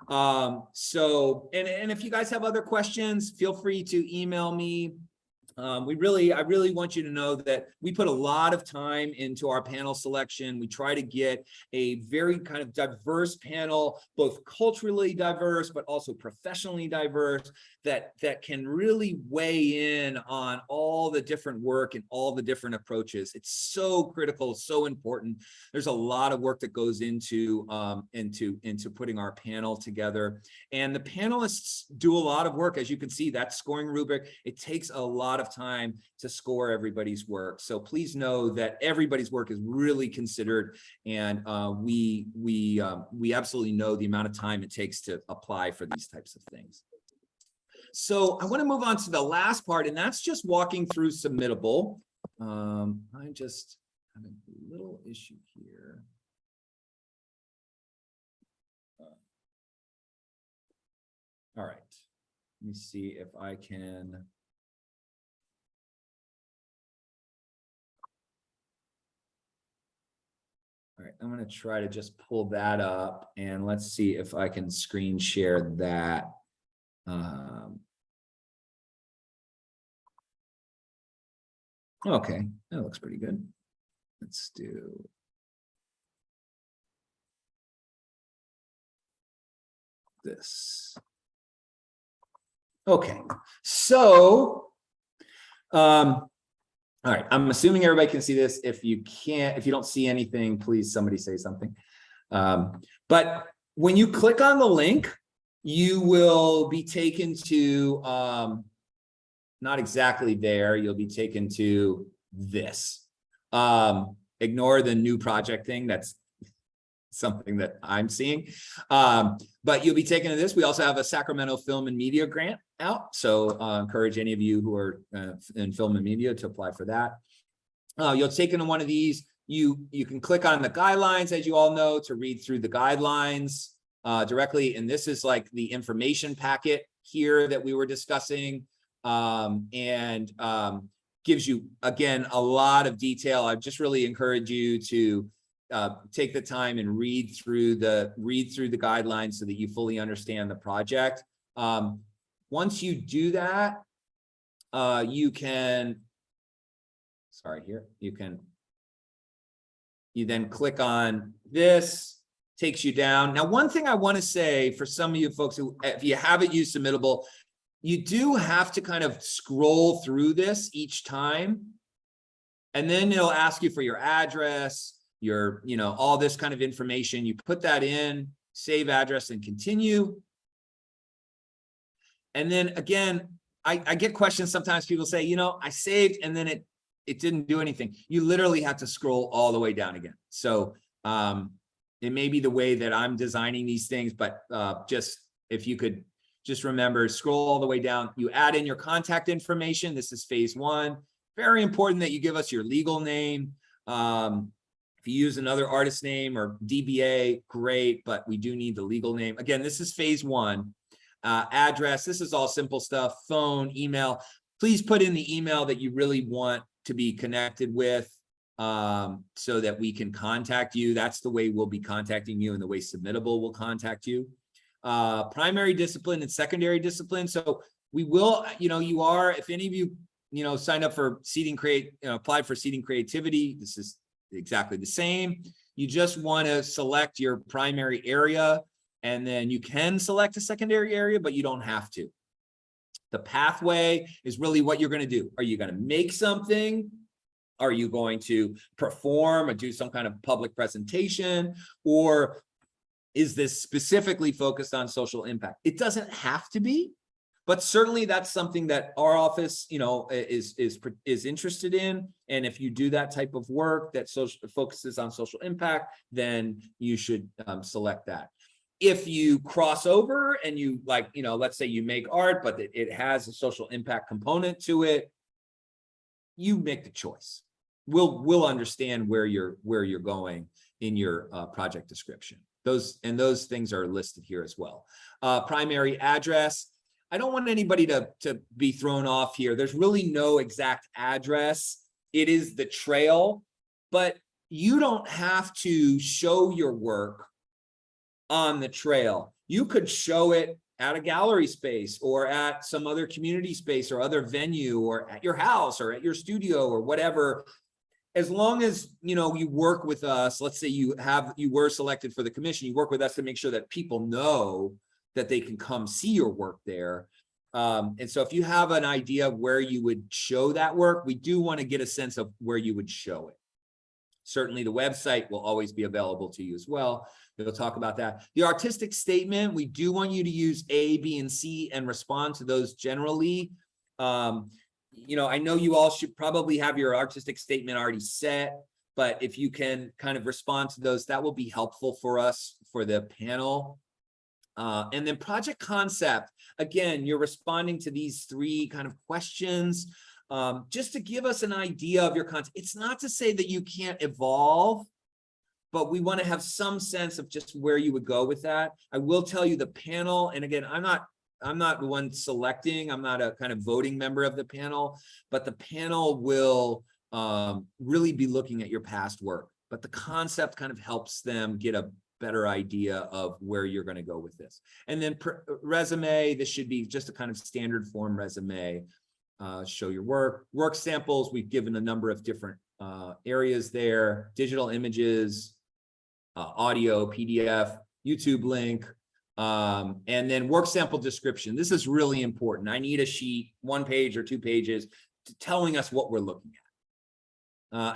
So, and if you guys have other questions, feel free to email me. I really want you to know that we put a lot of time into our panel selection. We try to get a very kind of diverse panel, both culturally diverse, but also professionally diverse, that can really weigh in on all the different work and all the different approaches. It's so critical, so important. There's a lot of work that goes into putting our panel together. And the panelists do a lot of work. As you can see, that scoring rubric, it takes a lot of time to score everybody's work. So please know that everybody's work is really considered, and we absolutely know the amount of time it takes to apply for these types of things. So I want to move on to the last part, and that's just walking through Submittable. I just have a little issue here. All right, let me see if I can. All right, I'm going to try to just pull that up, and let's see if I can screen share that. Okay, that looks pretty good. Let's do. This. Okay, so, all right, I'm assuming everybody can see this. If you can't, if you don't see anything, please somebody say something. But when you click on the link, you will be taken to, not exactly there, you'll be taken to this. Ignore the new project thing, that's something that I'm seeing. But you'll be taken to this. We also have a Sacramento Film and Media grant out. So encourage any of you who are in film and media to apply for that. You'll take into one of these. You can click on the guidelines, as you all know, to read through the guidelines directly. And this is like the information packet here that we were discussing, and gives you, again, a lot of detail. I just really encourage you to take the time and read through the guidelines so that you fully understand the project. Once you do that, you can, you then click on this, takes you down. Now, one thing I want to say for some of you folks who, if you haven't used Submittable, you do have to kind of scroll through this each time. And then it'll ask you for your address, your, you know, all this kind of information. You put that in, save address, and continue. And then again, I get questions sometimes. People say, you know, I saved and then it didn't do anything. You literally have to scroll all the way down again. So it may be the way that I'm designing these things, but just if you could just remember, scroll all the way down. You add in your contact information. This is phase one. Very important that you give us your legal name. If you use another artist name or DBA, great, but we do need the legal name. Again, this is phase one. Address, this is all simple stuff, phone, email. Please put in the email that you really want to be connected with so that we can contact you. That's the way we'll be contacting you and the way Submittable will contact you. Primary discipline and secondary discipline. So we will, you are, if any of you, signed up for Seeding applied for Seeding Creativity, this is exactly the same. You just want to select your primary area, and then you can select a secondary area, but you don't have to. The pathway is really what you're going to do. Are you going to make something? Are you going to perform or do some kind of public presentation? Or is this specifically focused on social impact? It doesn't have to be, but certainly that's something that our office, is interested in. And if you do that type of work that focuses on social impact, then you should select that. If you cross over and you let's say you make art, but it has a social impact component to it, you make the choice. We'll understand where you're going in your project description. Those things are listed here as well. Primary address. I don't want anybody to be thrown off here. There's really no exact address. It is the trail, but you don't have to show your work on the trail. You could show it at a gallery space or at some other community space or other venue or at your house or at your studio or whatever. As long as, you work with us, let's say you were selected for the commission, you work with us to make sure that people know that they can come see your work there. And so if you have an idea of where you would show that work, we do want to get a sense of where you would show it. Certainly the website will always be available to you as well. We'll talk about that. The artistic statement, we do want you to use A, B, and C and respond to those generally. I know you all should probably have your artistic statement already set, but if you can kind of respond to those, that will be helpful for us for the panel. And then project concept, again, you're responding to these three kind of questions just to give us an idea of your concept. It's not to say that you can't evolve, but we want to have some sense of just where you would go with that. I will tell you the panel, and again, I'm not the one selecting, I'm not a kind of voting member of the panel, but the panel will really be looking at your past work. But the concept kind of helps them get a better idea of where you're going to go with this. And then resume, this should be just a kind of standard form resume. Show your work samples. We've given a number of different areas there: digital images, audio, PDF, YouTube link, and then work sample description. This is really important. I need a sheet, 1 page or 2 pages, telling us what we're looking at.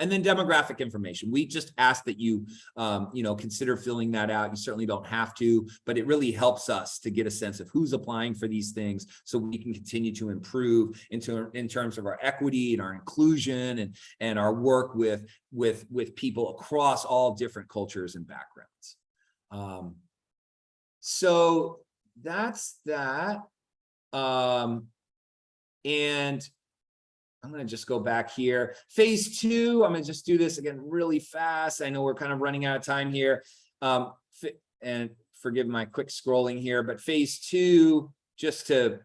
And then demographic information. We just ask that you, consider filling that out. You certainly don't have to, but it really helps us to get a sense of who's applying for these things, so we can continue to improve in terms of our equity and our inclusion and our work with people across all different cultures and backgrounds. So that's that. And I'm going to just go back here. Phase 2, I'm going to just do this again really fast. I know we're kind of running out of time here. And forgive my quick scrolling here, but phase 2, just to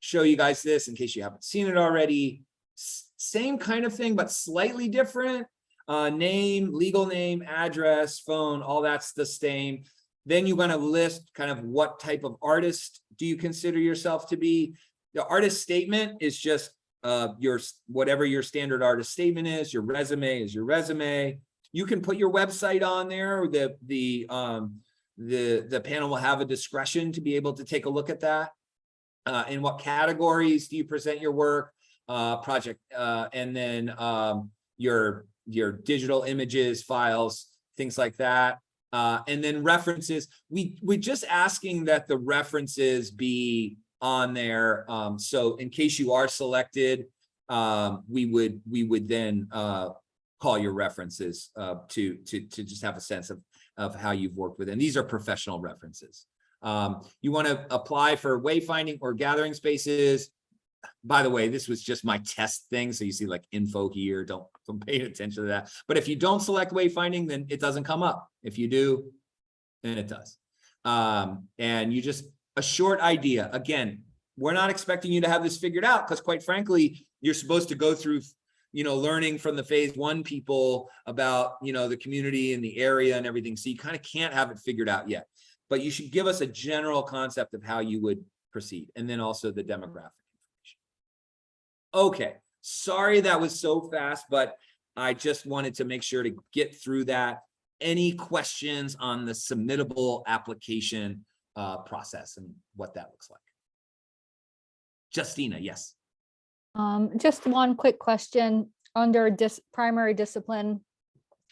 show you guys this in case you haven't seen it already. Same kind of thing, but slightly different. Name, legal name, address, phone, all that's the same. Then you're going to list kind of what type of artist do you consider yourself to be. The artist statement is just whatever your standard artist statement is. Your resume is your resume. You can put your website on there. The panel will have a discretion to be able to take a look at that. In what categories do you present your work, project, and then your digital images, files, things like that. And then references. We're just asking that the references be on there. So in case you are selected, we would then call your references to just have a sense of how you've worked with them. These are professional references. You want to apply for wayfinding or gathering spaces. By the way, this was just my test thing. So you see like info here, don't pay attention to that. But if you don't select wayfinding, then it doesn't come up. If you do, then it does. And you just, a short idea. Again, we're not expecting you to have this figured out because quite frankly, you're supposed to go through, learning from the phase one people about, the community and the area and everything. So you kind of can't have it figured out yet, but you should give us a general concept of how you would proceed. And then also the demographic. Okay, sorry that was so fast, but I just wanted to make sure to get through that. Any questions on the submittable application process and what that looks like? Justina, yes. Just one quick question under primary discipline.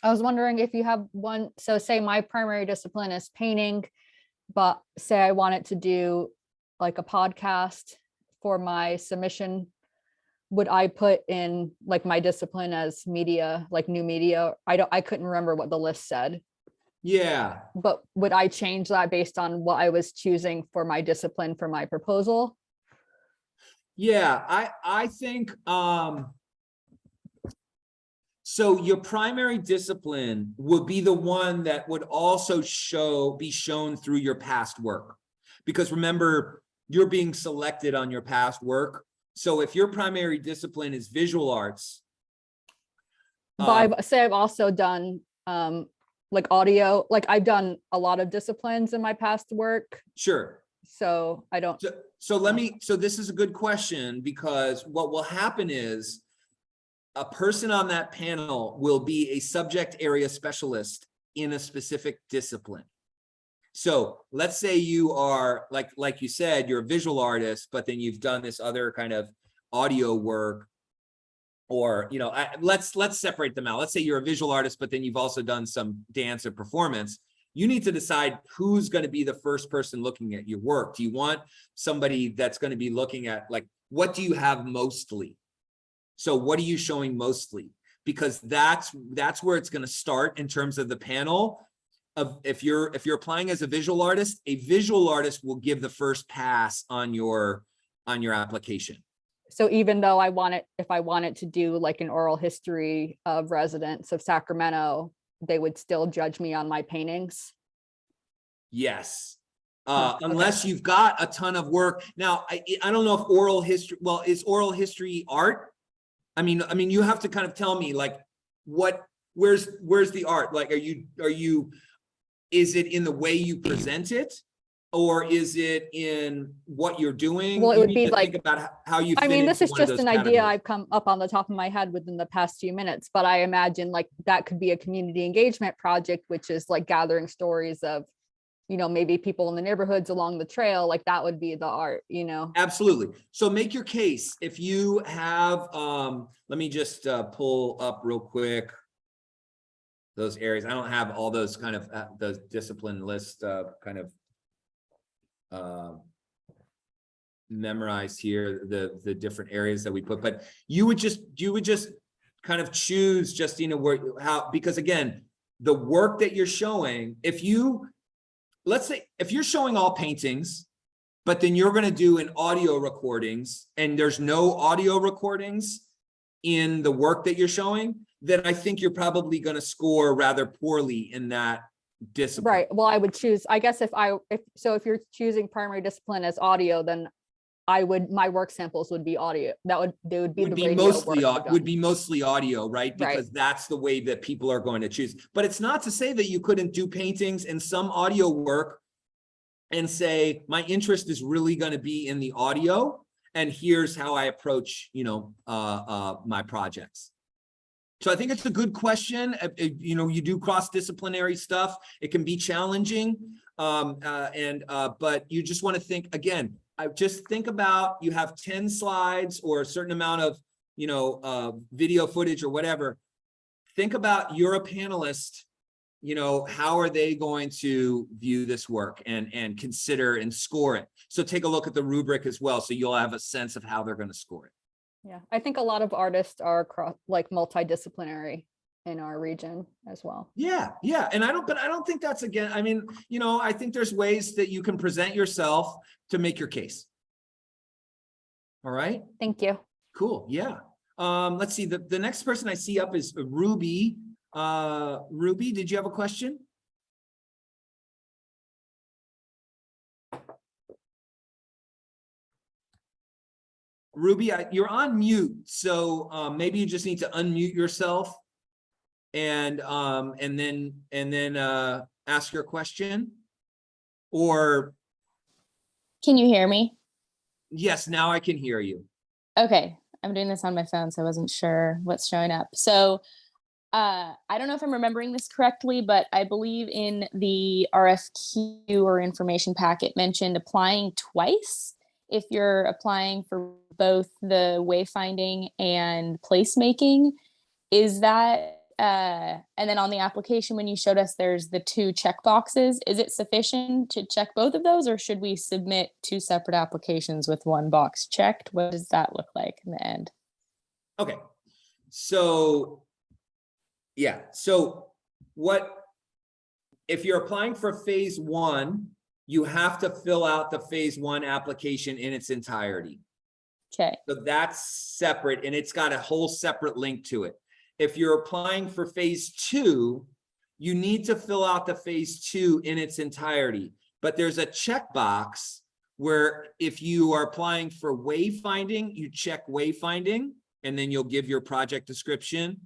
I was wondering if you have one, so say my primary discipline is painting, but say I wanted to do like a podcast for my submission. Would I put in like my discipline as media, like new media? I couldn't remember what the list said, Yeah, but would I change that based on what I was choosing for my discipline for my proposal? yeah, I think so your primary discipline would be the one that would also be shown through your past work. Because remember, you're being selected on your past work. So if your primary discipline is visual arts. But I've also done like audio, like I've done a lot of disciplines in my past work. Sure. So I don't. So this is a good question because what will happen is a person on that panel will be a subject area specialist in a specific discipline. So let's say you are like you said, you're a visual artist, but then you've done this other kind of audio work, or let's separate them out. Let's say you're a visual artist, but then you've also done some dance or performance. You need to decide who's going to be the first person looking at your work. Do you want somebody that's going to be looking at like, what do you have mostly? So what are you showing mostly? Because that's where it's going to start in terms of the panel. If you're applying as a visual artist will give the first pass on your application. So even though if I wanted to do like an oral history of residents of Sacramento, they would still judge me on my paintings? Yes. Okay. Unless you've got a ton of work. Now, I don't know if oral history, well, is oral history art? I mean, you have to kind of tell me like where's the art? Like, is it in the way you present it? Or is it in what you're doing? Well, it You would need be to like, think about how you I fit mean, this into is one of just those an idea categories. I've come up on the top of my head within the past few minutes, but I imagine like that could be a community engagement project, which is like gathering stories of, maybe people in the neighborhoods along the trail, like that would be the art, Absolutely. So make your case. If you have, let me just pull up real quick those areas. I don't have all those kind of those discipline list kind of memorized here, the different areas that we put, but you would just kind of choose, Justina, because again, the work that you're showing, let's say if you're showing all paintings, but then you're going to do an audio recordings and there's no audio recordings in the work that you're showing, then I think you're probably going to score rather poorly in that discipline. Right. Well, I would choose, I guess if you're choosing primary discipline as audio, then my work samples would be audio. They would be mostly audio, right? Because that's the way that people are going to choose. But it's not to say that you couldn't do paintings and some audio work and say, my interest is really going to be in the audio. And here's how I approach, my projects. So I think it's a good question. You do cross-disciplinary stuff. It can be challenging. But you just want to think, again, just think about, you have 10 slides or a certain amount of, video footage or whatever. Think about, you're a panelist, how are they going to view this work and consider and score it? So take a look at the rubric as well. So you'll have a sense of how they're going to score it. Yeah, I think a lot of artists are multidisciplinary. in our region as well. Yeah, yeah. And I don't think that's again, I mean, you know, I think there's ways that you can present yourself to make your case. All right, Thank you. cool. Yeah. Let's see, the next person I see up is Ruby. Ruby, did you have a question? Ruby, you're on mute, so maybe you just need to unmute yourself and then ask your question. Or Can you hear me? yes, now I can hear you. Okay, I'm doing this on my phone, so I wasn't sure what's showing up. So I don't know if I'm remembering this correctly, but I believe in the RFQ or information packet mentioned applying twice if you're applying for both the wayfinding and placemaking. Is that and then on the application, when you showed us there's the 2 check boxes, is it sufficient to check both of those, or should we submit 2 separate applications with 1 box checked? What does that look like in the end? Okay, so yeah, so if you're applying for phase 1, you have to fill out the phase 1 application in its entirety. Okay, So that's separate, and it's got a whole separate link to it. If you're applying for phase 2, you need to fill out the phase 2 in its entirety. But there's a checkbox where if you are applying for wayfinding, you check wayfinding, and then you'll give your project description.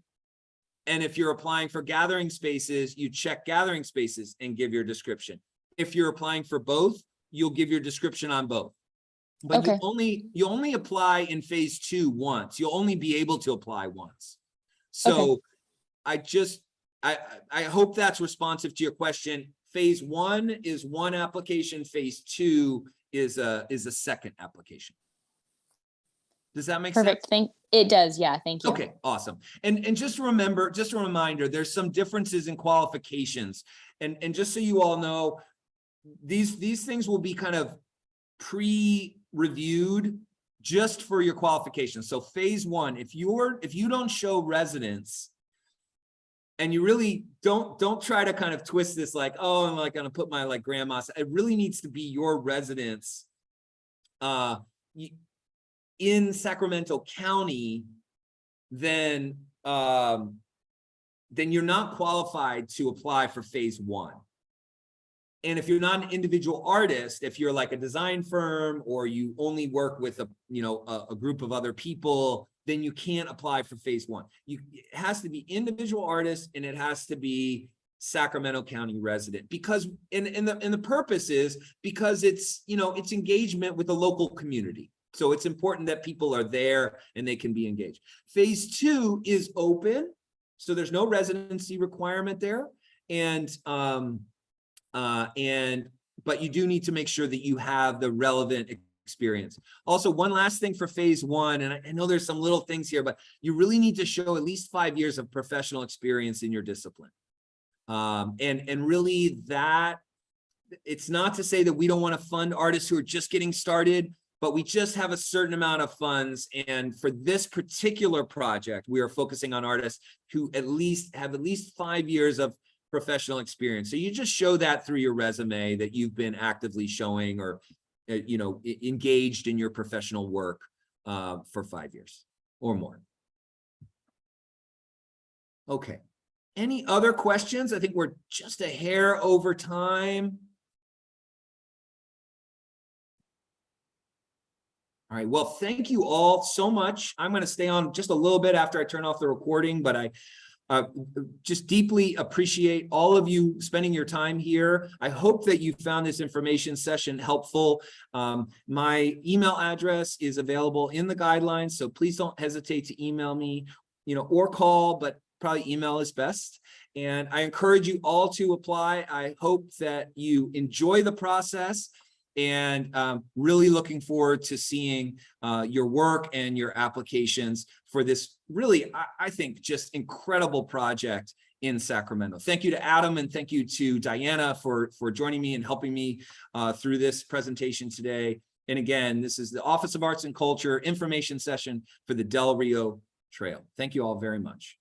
And if you're applying for gathering spaces, you check gathering spaces and give your description. If you're applying for both, you'll give your description on both. But Okay. you only apply in phase 2 once. You'll only be able to apply once. So I hope that's responsive to your question. Phase 1 is 1 application. Phase 2 is a second application. Does that make sense? perfect. It does. Yeah, thank you. Okay, awesome. And just remember, just a reminder, there's some differences in qualifications. And just so you all know, these things will be kind of pre-reviewed just for your qualifications. So phase 1, if you don't show residence, and you really don't try to kind of twist this like, oh, I'm like gonna put my like grandma's, it really needs to be your residence in Sacramento County, then you're not qualified to apply for phase 1. And if you're not an individual artist, if you're like a design firm or you only work with a group of other people, then you can't apply for phase 1. It has to be individual artists, and it has to be Sacramento County resident, because and the purpose is because it's it's engagement with the local community. So it's important that people are there and they can be engaged. Phase 2 is open, so there's no residency requirement there, but you do need to make sure that you have the relevant experience. Also, one last thing for phase 1, and I know there's some little things here, but you really need to show at least 5 years of professional experience in your discipline. And really that, it's not to say that we don't want to fund artists who are just getting started, but we just have a certain amount of funds. And for this particular project, we are focusing on artists who have at least 5 years of professional experience. So you just show that through your resume that you've been actively showing or engaged in your professional work for 5 years or more. Okay. Any other questions? I think we're just a hair over time. All right, well, thank you all so much. I'm going to stay on just a little bit after I turn off the recording, but I just deeply appreciate all of you spending your time here. I hope that you found this information session helpful. My email address is available in the guidelines, so please don't hesitate to email me, or call, but probably email is best. And I encourage you all to apply. I hope that you enjoy the process, and really looking forward to seeing your work and your applications for this really, I think, just incredible project in Sacramento. Thank you to Adam, and thank you to Diana for joining me and helping me through this presentation today. And again, this is the Office of Arts and Culture information session for the Del Rio Trail. Thank you all very much.